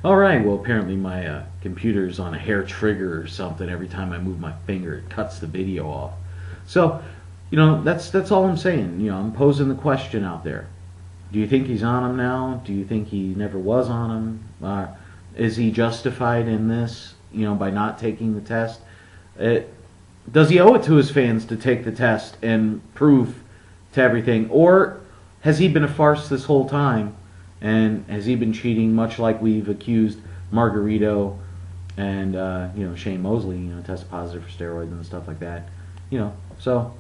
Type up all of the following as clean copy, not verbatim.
All right. Well, apparently my computer's on a hair trigger or something. Every time I move my finger, it cuts the video off. So, that's all I'm saying. I'm posing the question out there. Do you think he's on him now? Do you think he never was on him? Is he justified in this? By not taking the test? Does he owe it to his fans to take the test and prove to everything, or has he been a farce this whole time? And has he been cheating, much like we've accused Margarito and Shane Mosley, tested positive for steroids and stuff like that. So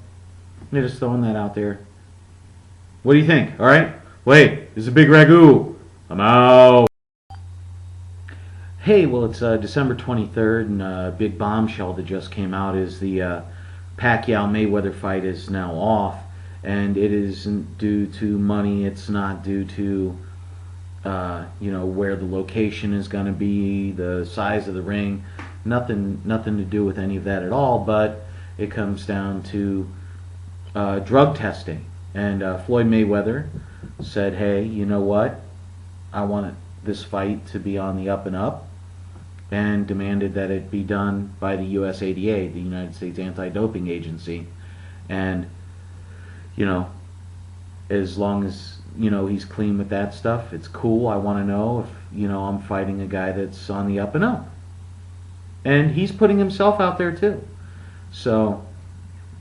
I'm just throwing that out there. What do you think? All right. Wait, this is Bigragu. I'm out. Hey, well, it's December 23rd, and a big bombshell that just came out is the Pacquiao-Mayweather fight is now off, and it isn't due to money. It's not due to where the location is going to be, the size of the ring, nothing to do with any of that at all. But it comes down to drug testing, and Floyd Mayweather said, "Hey, you know what? I want this fight to be on the up and up," and demanded that it be done by the USADA, the United States Anti-Doping Agency, and as long as he's clean with that stuff, it's cool. I want to know if I'm fighting a guy that's on the up and up, and he's putting himself out there too. So,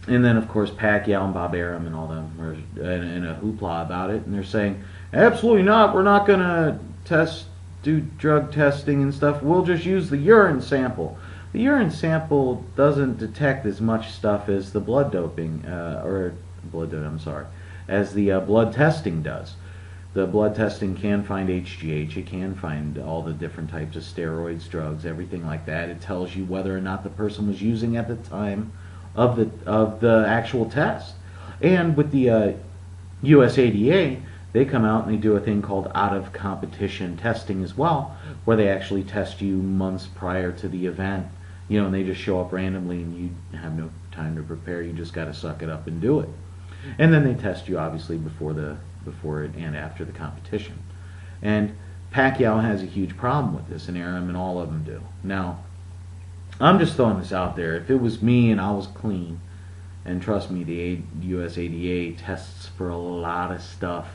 and then of course Pacquiao and Bob Arum and all them are in a hoopla about it, and they're saying absolutely not. We're not going to do drug testing and stuff. We'll just use the urine sample. The urine sample doesn't detect as much stuff as the blood doping, as the blood testing does. The blood testing can find HGH, it can find all the different types of steroids, drugs, everything like that. It tells you whether or not the person was using at the time of the actual test. And with the USADA, they come out and they do a thing called out-of-competition testing as well, where they actually test you months prior to the event, and they just show up randomly and you have no time to prepare. You just got to suck it up and do it. And then they test you obviously before it and after the competition. And Pacquiao has a huge problem with this, and Arum and all of them do. Now, I'm just throwing this out there. If it was me and I was clean, and trust me, the USADA tests for a lot of stuff.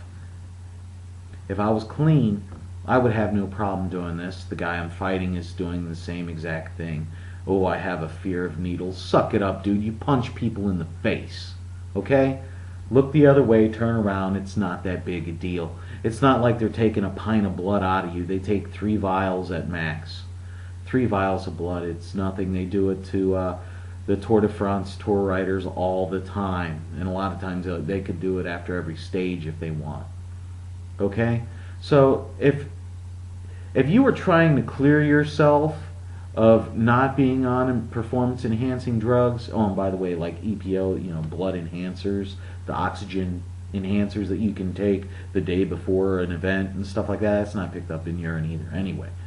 If I was clean, I would have no problem doing this. The guy I'm fighting is doing the same exact thing. Oh, I have a fear of needles. Suck it up, dude. You punch people in the face. Okay? Look the other way, turn around. It's not that big a deal. It's not like they're taking a pint of blood out of you. They take 3 vials at max. 3 vials of blood. It's nothing. They do it to the Tour de France tour riders all the time. And a lot of times they could do it after every stage if they want. Okay? So if you were trying to clear yourself of not being on performance enhancing drugs, oh, and by the way, like EPO, blood enhancers, the oxygen enhancers that you can take the day before an event and stuff like that, that's not picked up in urine either.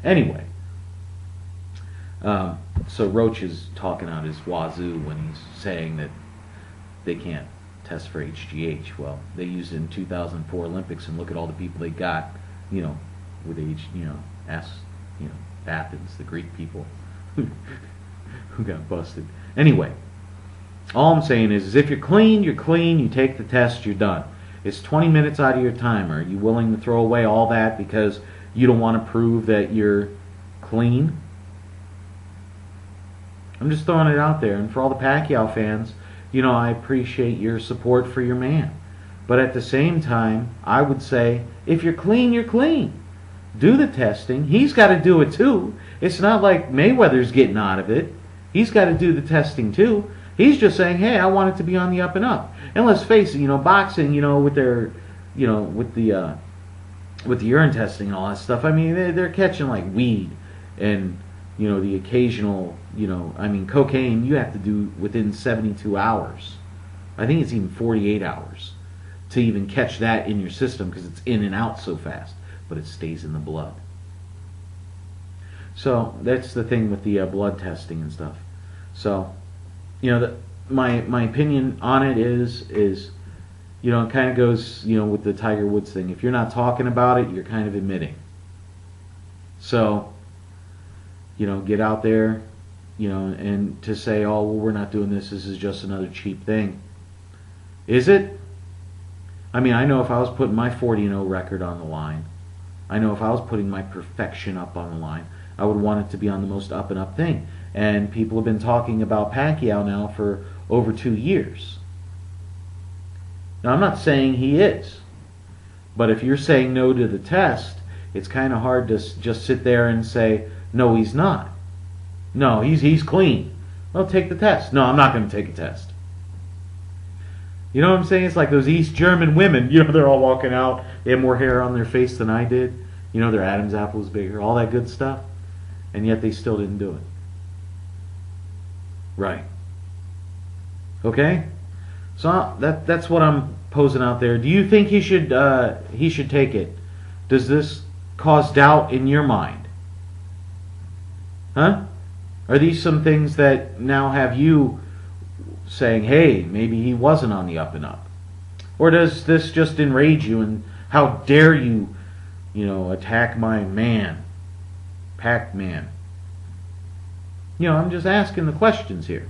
Anyway, so Roach is talking out his wazoo when he's saying that they can't test for HGH. Well, they used it in 2004 Olympics, and look at all the people they got, with Athens, the Greek people who got busted. Anyway, all I'm saying is if you're clean, you take the test, you're done. It's 20 minutes out of your time. Are you willing to throw away all that because you don't want to prove that you're clean? I'm just throwing it out there. And for all the Pacquiao fans, I appreciate your support for your man. But at the same time, I would say, if you're clean, you're clean. Do the testing. He's got to do it too. It's not like Mayweather's getting out of it. He's got to do the testing too. He's just saying, hey, I want it to be on the up and up. And let's face it, boxing, with their, with the urine testing and all that stuff. I mean, they're catching like weed and, the occasional, cocaine you have to do within 72 hours. I think it's even 48 hours to even catch that in your system because it's in and out so fast, but it stays in the blood. So that's the thing with the blood testing and stuff. So, my opinion on it is it kind of goes, with the Tiger Woods thing. If you're not talking about it, you're kind of admitting. So, get out there, and to say, oh, well, we're not doing this. This is just another cheap thing. Is it? I mean, I know if I was putting my 40-0 record on the line, I know if I was putting my perfection up on the line, I would want it to be on the most up and up thing. And people have been talking about Pacquiao now for over 2 years. Now, I'm not saying he is. But if you're saying no to the test, it's kind of hard to just sit there and say, no, he's not. No, he's clean. Well, take the test. No, I'm not going to take a test. You know what I'm saying? It's like those East German women. They're all walking out. They have more hair on their face than I did. Their Adam's apple was bigger. All that good stuff. And yet they still didn't do it. Right. Okay? So that's what I'm posing out there. Do you think he should take it? Does this cause doubt in your mind? Huh? Are these some things that now have you saying, hey, maybe he wasn't on the up and up? Or does this just enrage you and how dare you, attack my man, Pac-Man? I'm just asking the questions here.